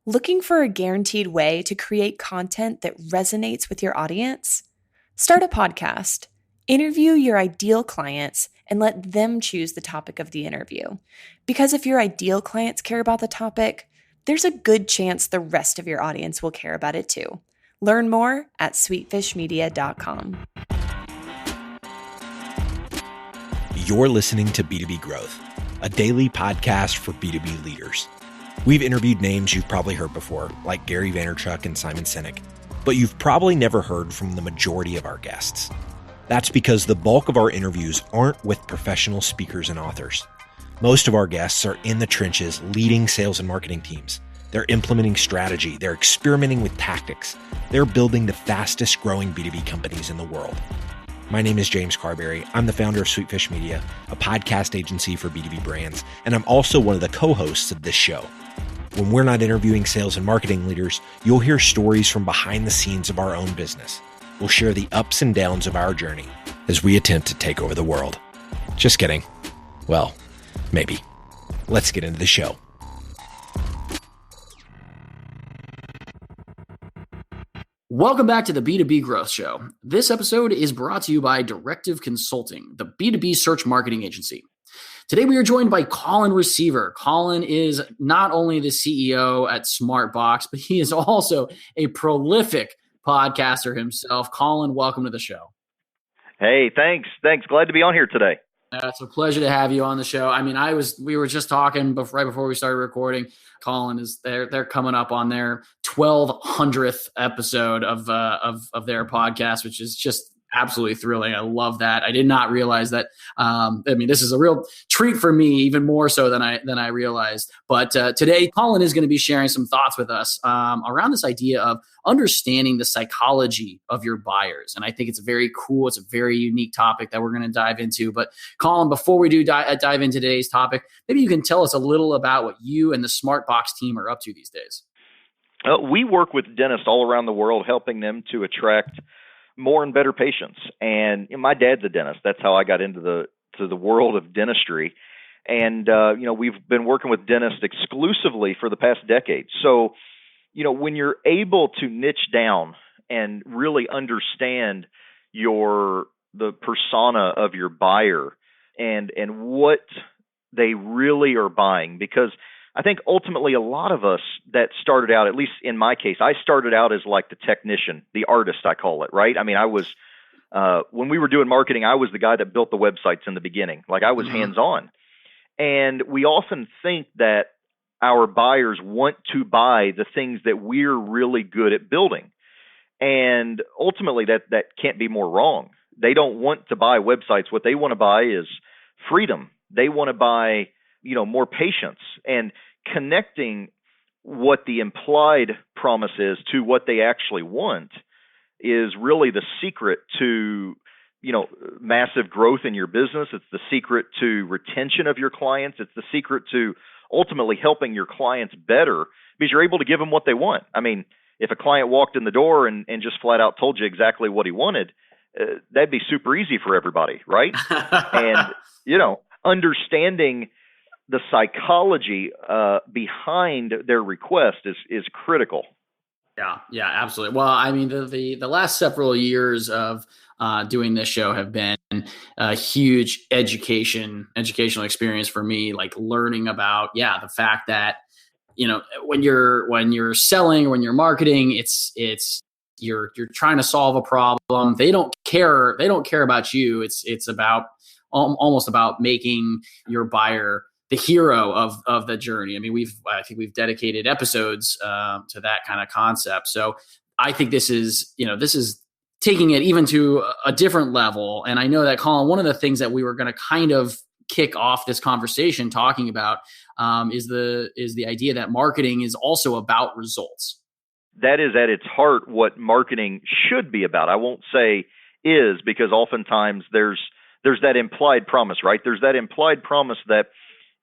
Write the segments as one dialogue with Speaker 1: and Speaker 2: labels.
Speaker 1: Looking for a guaranteed way to create content that resonates with your audience? Start a podcast. Interview your ideal clients and let them choose the topic of the interview. Because if your ideal clients care about the topic, there's a good chance the rest of your audience will care about it too. Learn more at sweetfishmedia.com.
Speaker 2: You're listening to B2B Growth, a daily podcast for B2B leaders. We've interviewed names you've probably heard before, like Gary Vaynerchuk and Simon Sinek, but you've probably never heard from the majority of our guests. That's because the bulk of our interviews aren't with professional speakers and authors. Most of our guests are in the trenches leading sales and marketing teams. They're implementing strategy. They're experimenting with tactics. They're building the fastest growing B2B companies in the world. My name is James Carberry. I'm the founder of Sweetfish Media, a podcast agency for B2B brands, and I'm also one of the co-hosts of this show. When we're not interviewing sales and marketing leaders, you'll hear stories from behind the scenes of our own business. We'll share the ups and downs of our journey as we attempt to take over the world. Just kidding. Well, maybe. Let's get into the show.
Speaker 3: Welcome back to the B2B Growth Show. This episode is brought to you by Directive Consulting, the B2B search marketing agency. Today, we are joined by Colin Receveur. Colin is not only the CEO at SmartBox, but he is also a prolific podcaster himself. Colin, welcome to the show.
Speaker 4: Hey, thanks. Glad to be on here today.
Speaker 3: It's a pleasure to have you on the show. I mean, we were just talking right before we started recording. Colin is they're coming up on their 1200th episode of their podcast, which is just absolutely thrilling. I love that. I did not realize that. This is a real treat for me, even more so than I realized. But today, Colin is going to be sharing some thoughts with us around this idea of understanding the psychology of your buyers. And I think it's very cool. It's a very unique topic that we're going to dive into. But Colin, before we do dive into today's topic, maybe you can tell us a little about what you and the SmartBox team are up to these days.
Speaker 4: We work with dentists all around the world, helping them to attract more and better patients. And my dad's a dentist. That's how I got into the world of dentistry. And we've been working with dentists exclusively for the past decade. So, when you're able to niche down and really understand the persona of your buyer and what they really are buying, because I think ultimately a lot of us that started out, at least in my case, I started out as like the technician, the artist, I call it, right? I mean, I was, when we were doing marketing, I was the guy that built the websites in the beginning. Like I was hands-on. And we often think that our buyers want to buy the things that we're really good at building. And ultimately that can't be more wrong. They don't want to buy websites. What they want to buy is freedom. They want to buy, more patience, and connecting what the implied promise is to what they actually want is really the secret to, massive growth in your business. It's the secret to retention of your clients. It's the secret to ultimately helping your clients better because you're able to give them what they want. I mean, if a client walked in the door and just flat out told you exactly what he wanted, that'd be super easy for everybody, right? And, understanding the psychology behind their request is critical.
Speaker 3: Yeah, absolutely. Well, I mean, the last several years of doing this show have been a huge educational experience for me, like learning about, the fact that, when you're selling, when you're marketing, it's you're trying to solve a problem. They don't care about you. It's about almost about making your buyer the hero of the journey. I mean, I think we've dedicated episodes to that kind of concept. So I think this is taking it even to a different level. And I know that, Colin, one of the things that we were going to kind of kick off this conversation talking about is the idea that marketing is also about results.
Speaker 4: That is at its heart what marketing should be about. I won't say is, because oftentimes there's that implied promise, right? There's that implied promise that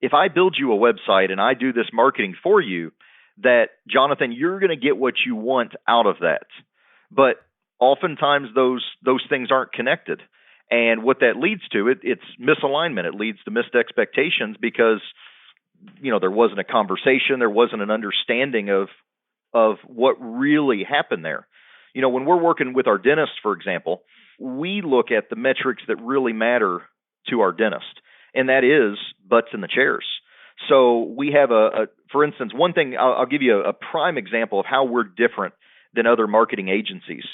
Speaker 4: if I build you a website and I do this marketing for you, that, Jonathan, you're going to get what you want out of that. But oftentimes those things aren't connected. And what that leads to, it's misalignment. It leads to missed expectations because, there wasn't a conversation. There wasn't an understanding of of what really happened there. When we're working with our dentist, for example, we look at the metrics that really matter to our dentist, and that is butts in the chairs. So we have for instance, one thing, I'll give you a prime example of how we're different than other marketing agencies.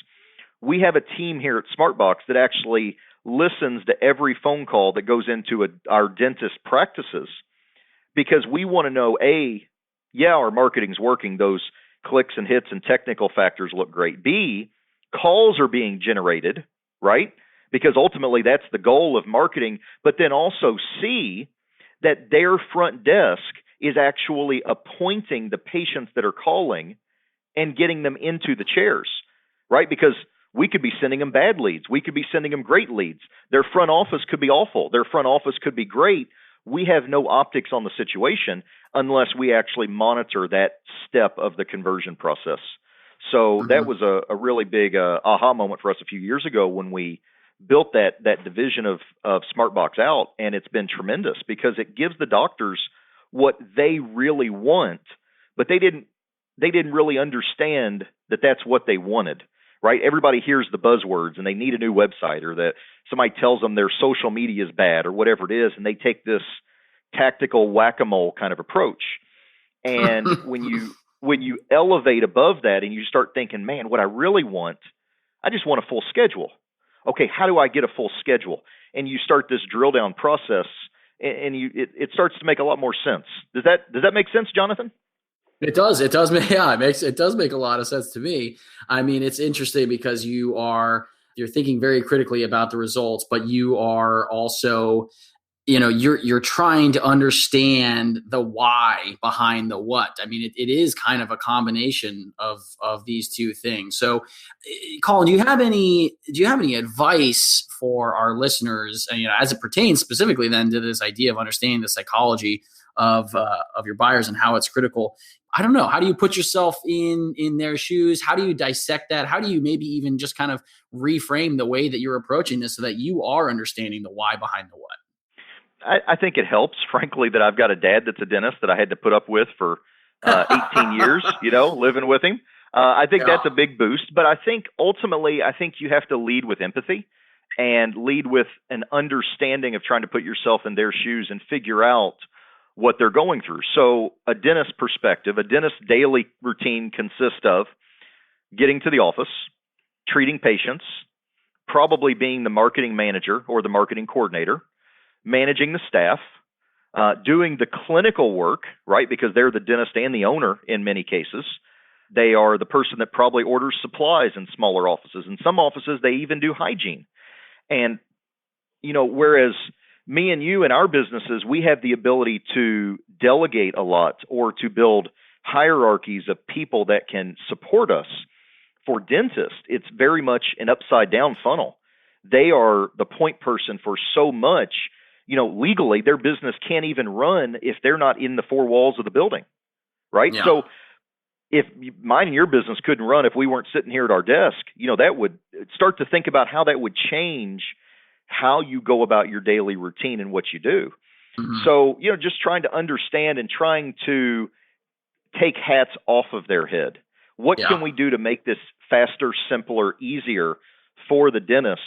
Speaker 4: We have a team here at SmartBox that actually listens to every phone call that goes into our dentist practices, because we want to know, our marketing's working. Those clicks and hits and technical factors look great. B, calls are being generated, right? Because ultimately that's the goal of marketing. But then also C, that their front desk is actually appointing the patients that are calling and getting them into the chairs, right? Because we could be sending them bad leads. We could be sending them great leads. Their front office could be awful. Their front office could be great. We have no optics on the situation unless we actually monitor that step of the conversion process. So that was a really big aha moment for us a few years ago when we built that division of SmartBox out, and it's been tremendous because it gives the doctors what they really want, but they didn't really understand that that's what they wanted, right? Everybody hears the buzzwords and they need a new website, or that somebody tells them their social media is bad or whatever it is, and they take this tactical whack-a-mole kind of approach. And when you elevate above that and you start thinking, man, what I really want, I just want a full schedule. Okay, how do I get a full schedule? And you start this drill down process, and it starts to make a lot more sense. Does that make sense, Jonathan?
Speaker 3: It does. It does. Yeah, it does make a lot of sense to me. I mean, it's interesting because you're thinking very critically about the results, but you are also, you're trying to understand the why behind the what. I mean, it is kind of a combination of these two things. So, Colin, do you have any advice for our listeners, as it pertains specifically then to this idea of understanding the psychology of your buyers and how it's critical? I don't know. How do you put yourself in their shoes? How do you dissect that? How do you maybe even just kind of reframe the way that you're approaching this so that you are understanding the why behind the what?
Speaker 4: I think it helps, frankly, that I've got a dad that's a dentist that I had to put up with for 18 years, living with him. I think that's a big boost. But I think ultimately, you have to lead with empathy and lead with an understanding of trying to put yourself in their shoes and figure out what they're going through. So a dentist perspective, a dentist daily routine consists of getting to the office, treating patients, probably being the marketing manager or the marketing coordinator, managing the staff, doing the clinical work, right? Because they're the dentist and the owner in many cases. They are the person that probably orders supplies in smaller offices. In some offices, they even do hygiene. And, whereas me and you in our businesses, we have the ability to delegate a lot or to build hierarchies of people that can support us. For dentists, it's very much an upside down funnel. They are the point person for so much. Legally, their business can't even run if they're not in the four walls of the building, right? Yeah. So if mine and your business couldn't run if we weren't sitting here at our desk, that would start to think about how that would change how you go about your daily routine and what you do. Mm-hmm. So, just trying to understand and trying to take hats off of their head. What can we do to make this faster, simpler, easier for the dentist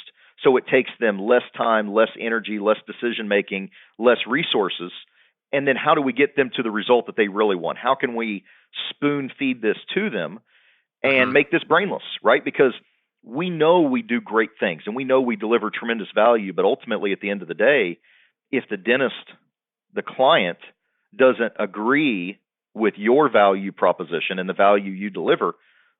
Speaker 4: so it takes them less time, less energy, less decision-making, less resources? And then how do we get them to the result that they really want? How can we spoon feed this to them and make this brainless, right? Because we know we do great things and we know we deliver tremendous value, but ultimately at the end of the day, if the dentist, the client, doesn't agree with your value proposition and the value you deliver,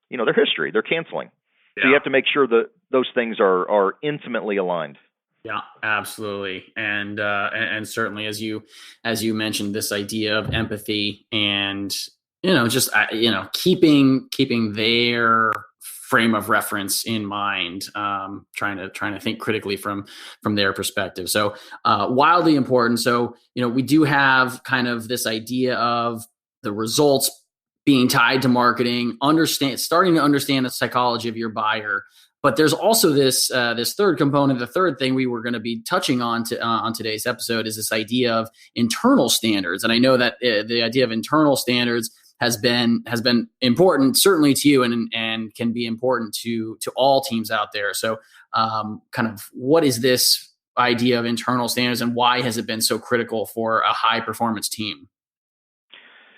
Speaker 4: they're history, they're canceling. Yeah. So you have to make sure that those things are intimately aligned.
Speaker 3: Yeah, absolutely. And certainly as you mentioned, this idea of empathy and, just, keeping their frame of reference in mind, trying to think critically from their perspective. So wildly important. So, we do have kind of this idea of the results being tied to marketing, starting to understand the psychology of your buyer. But there's also this third component. The third thing we were going to be touching on today's episode is this idea of internal standards. And I know that the idea of internal standards been important, certainly to you, and can be important to all teams out there. So kind of what is this idea of internal standards, and why has it been so critical for a high performance team?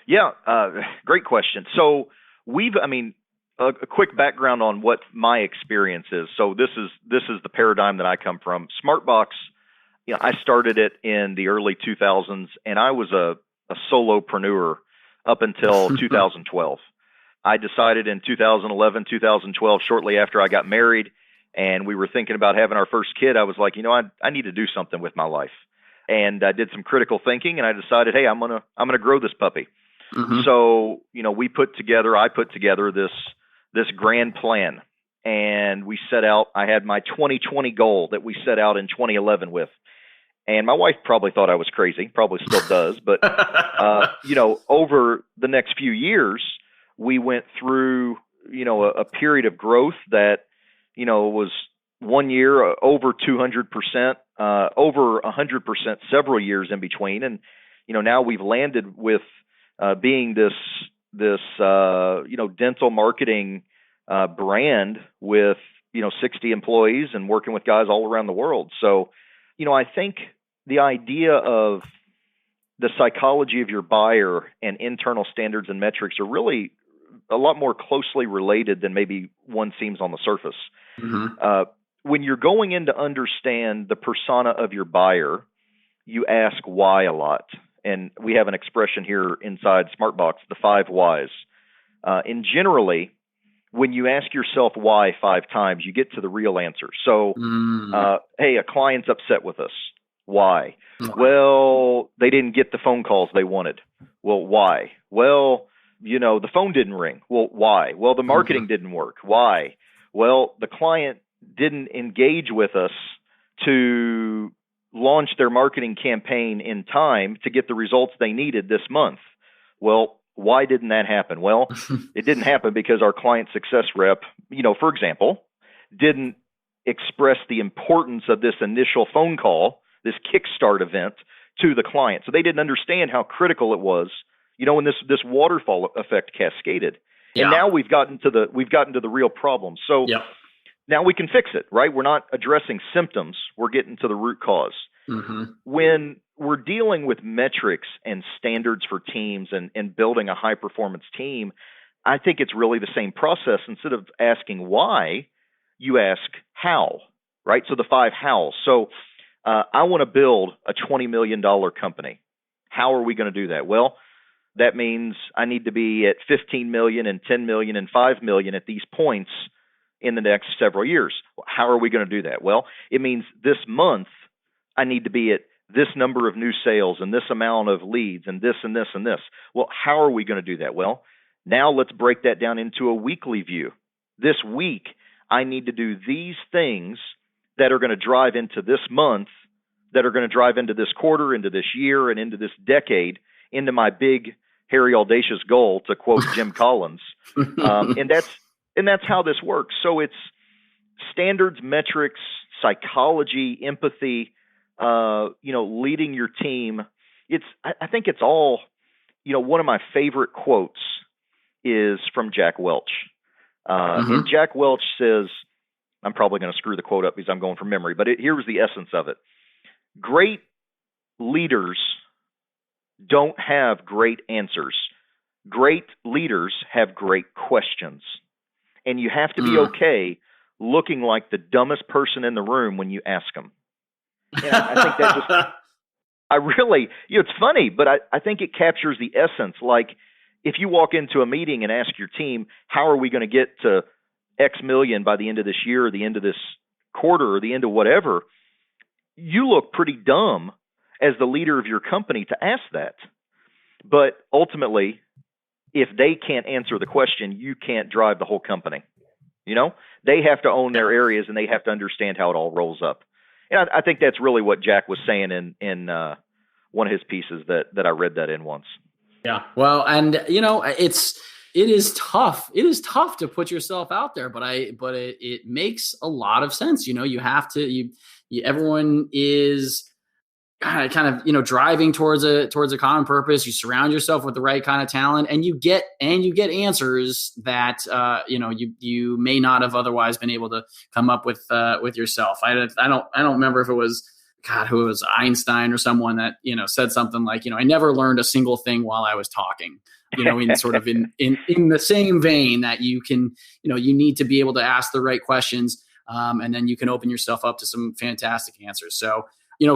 Speaker 4: Yeah, great question. So a quick background on what my experience is. So this is the paradigm that I come from. SmartBox, I started it in the early 2000s, and I was a solopreneur up until 2012. I decided in 2011, 2012, shortly after I got married, and we were thinking about having our first kid, I was like, I need to do something with my life. And I did some critical thinking, and I decided, hey, I'm gonna grow this puppy. Mm-hmm. So, I put together this grand plan, and we set out. I had my 2020 goal that we set out in 2011 with, and my wife probably thought I was crazy, probably still does, but over the next few years, we went through a period of growth that was 1 year over 200%, over 100% several years in between, and now we've landed with being this dental marketing brand with 60 employees and working with guys all around the world. So I think the idea of the psychology of your buyer and internal standards and metrics are really a lot more closely related than maybe one seems on the surface. Mm-hmm. When you're going in to understand the persona of your buyer, you ask why a lot. And we have an expression here inside SmartBox, the 5 whys. And generally, when you ask yourself why 5 times, you get to the real answer. So, hey, a client's upset with us. Why? Well, they didn't get the phone calls they wanted. Well, why? Well, the phone didn't ring. Well, why? Well, the marketing didn't work. Why? Well, the client didn't engage with us to launch their marketing campaign in time to get the results they needed this month. Well, why didn't that happen? Well, it didn't happen because our client success rep, for example, didn't express the importance of this initial phone call, this kickstart event, to the client. So they didn't understand how critical it was, when this waterfall effect cascaded. Yeah. And now we've gotten to the real problem. So now we can fix it, right? We're not addressing symptoms. We're getting to the root cause. Mm-hmm. When we're dealing with metrics and standards for teams and building a high performance team, I think it's really the same process. Instead of asking why, you ask how, right? So the 5 hows. So I want to build a $20 million company. How are we going to do that? Well, that means I need to be at 15 million and 10 million and 5 million at these points in the next several years. How are we going to do that? Well, it means this month I need to be at this number of new sales and this amount of leads and this and this and this. Well, how are we going to do that? Well, now let's break that down into a weekly view. This week, I need to do these things that are going to drive into this month, that are going to drive into this quarter, into this year, and into this decade, into my big, hairy, audacious goal, to quote Jim Collins. And that's how this works. So it's standards, metrics, psychology, empathy, leading your team. I think it's all, one of my favorite quotes is from Jack Welch. And Jack Welch says, I'm probably going to screw the quote up because I'm going from memory, but here was the essence of it. Great leaders don't have great answers. Great leaders have great questions. And you have to be okay looking like the dumbest person in the room when you ask them. And I think that just, I really, it's funny, but I think it captures the essence. Like, if you walk into a meeting and ask your team, how are we going to get to X million by the end of this year or the end of this quarter or the end of whatever, you look pretty dumb as the leader of your company to ask that. But ultimately, if they can't answer the question, you can't drive the whole company. They have to own their areas and they have to understand how it all rolls up. And I think that's really what Jack was saying in one of his pieces that I read that in once.
Speaker 3: Yeah. Well, and it is tough. It is tough to put yourself out there, but it makes a lot of sense. You have to, everyone is kind of driving towards a common purpose. You surround yourself with the right kind of talent, and you get answers that you may not have otherwise been able to come up with yourself. I don't remember if it was who it was, Einstein or someone that said something like, I never learned a single thing while I was talking. In sort of in the same vein that you can you need to be able to ask the right questions, and then you can open yourself up to some fantastic answers. So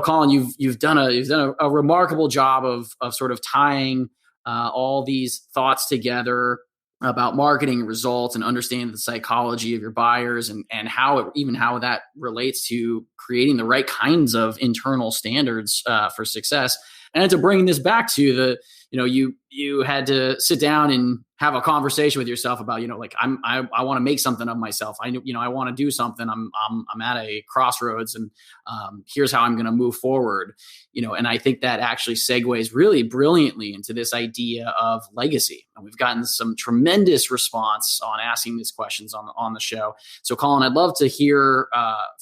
Speaker 3: Colin, you've done a remarkable job of sort of tying all these thoughts together about marketing results and understanding the psychology of your buyers and how that relates to creating the right kinds of internal standards for success. And to bring this back to the, you had to sit down and have a conversation with yourself about, I want to make something of myself. I want to do something. I'm at a crossroads, and here's how I'm going to move forward. And I think that actually segues really brilliantly into this idea of legacy. And we've gotten some tremendous response on asking these questions on the show. So Colin, I'd love to hear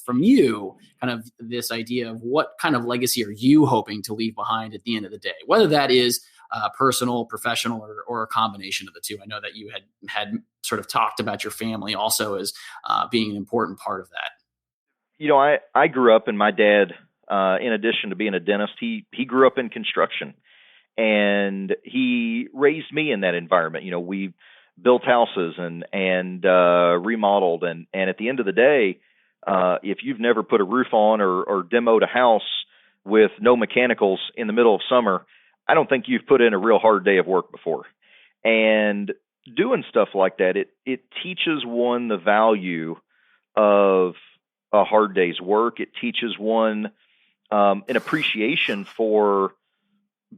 Speaker 3: from you kind of this idea of what kind of legacy are you hoping to leave behind at the end of the day, whether that is personal, professional, or a combination of the two. I know that you had sort of talked about your family also as being an important part of that.
Speaker 4: I grew up, and my dad, in addition to being a dentist, he grew up in construction, and he raised me in that environment. We built houses and remodeled, and at the end of the day, if you've never put a roof on or demoed a house with no mechanicals in the middle of summer, I don't think you've put in a real hard day of work before. And doing stuff like that, it teaches one the value of a hard day's work. It teaches one an appreciation for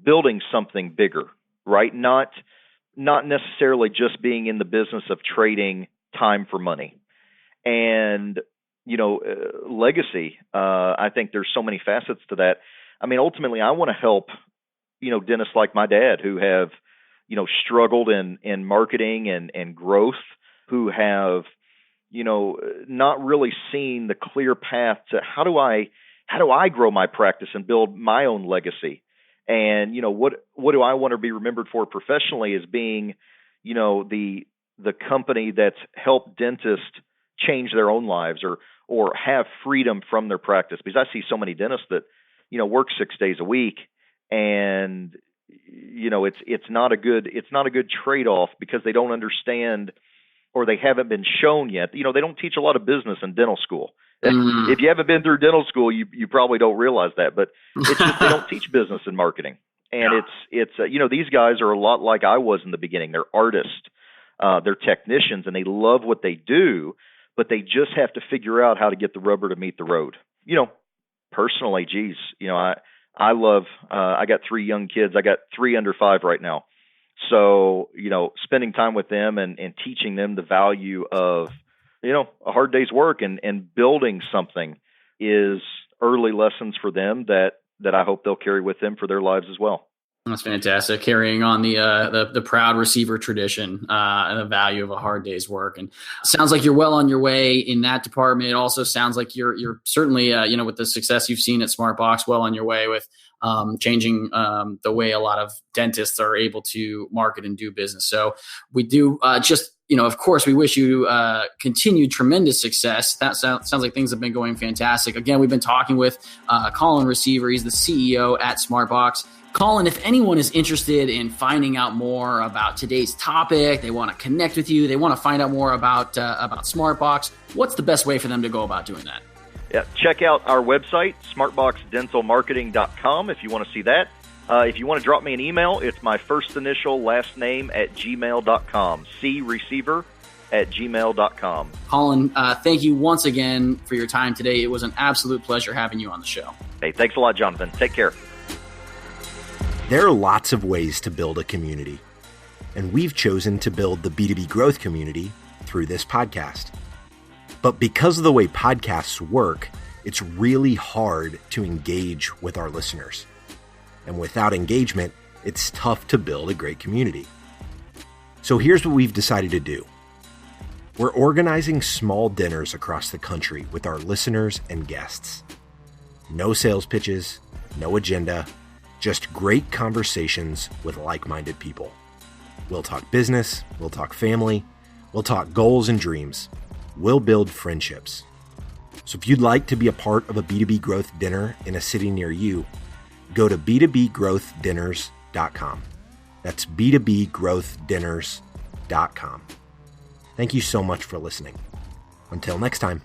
Speaker 4: building something bigger, right? Not necessarily just being in the business of trading time for money. And legacy, I think there's so many facets to that. I mean, ultimately, I want to help dentists like my dad who have, struggled in marketing and growth, who have, not really seen the clear path to how do I grow my practice and build my own legacy. And, what do I want to be remembered for professionally as being, the company that's helped dentists change their own lives or have freedom from their practice. Because I see so many dentists that, work 6 days a week, and it's not a good trade-off because they don't understand, or they haven't been shown yet. They don't teach a lot of business in dental school. If you haven't been through dental school, you probably don't realize that. But it's just they don't teach business and marketing. And it's these guys are a lot like I was in the beginning. They're artists, they're technicians, and they love what they do, but they just have to figure out how to get the rubber to meet the road. Personally, geez, I love, I got 3 young kids. I got 3 under 5 right now. So, spending time with them and teaching them the value of, a hard day's work and building something is early lessons for them that I hope they'll carry with them for their lives as well.
Speaker 3: That's fantastic. Carrying on the proud receiver tradition and the value of a hard day's work. And sounds like you're well on your way in that department. It also sounds like you're certainly, with the success you've seen at SmartBox, well on your way with changing the way a lot of dentists are able to market and do business. So we do of course, we wish you continued tremendous success. That sounds like things have been going fantastic. Again, we've been talking with Colin Receveur. He's the CEO at SmartBox. Colin, if anyone is interested in finding out more about today's topic, they want to connect with you, they want to find out more about SmartBox, what's the best way for them to go about doing that?
Speaker 4: Yeah, check out our website, smartboxdentalmarketing.com, if you want to see that. If you want to drop me an email, it's my first initial last name @gmail.com, creceiver@gmail.com.
Speaker 3: Colin, thank you once again for your time today. It was an absolute pleasure having you on the show.
Speaker 4: Hey, thanks a lot, Jonathan. Take care.
Speaker 2: There are lots of ways to build a community, and we've chosen to build the B2B growth community through this podcast. But because of the way podcasts work, it's really hard to engage with our listeners. And without engagement, it's tough to build a great community. So here's what we've decided to do. We're organizing small dinners across the country with our listeners and guests. No sales pitches, no agenda, just great conversations with like-minded people. We'll talk business, we'll talk family, we'll talk goals and dreams. We'll build friendships. So if you'd like to be a part of a B2B growth dinner in a city near you, go to b2bgrowthdinners.com. That's b2bgrowthdinners.com. Thank you so much for listening. Until next time.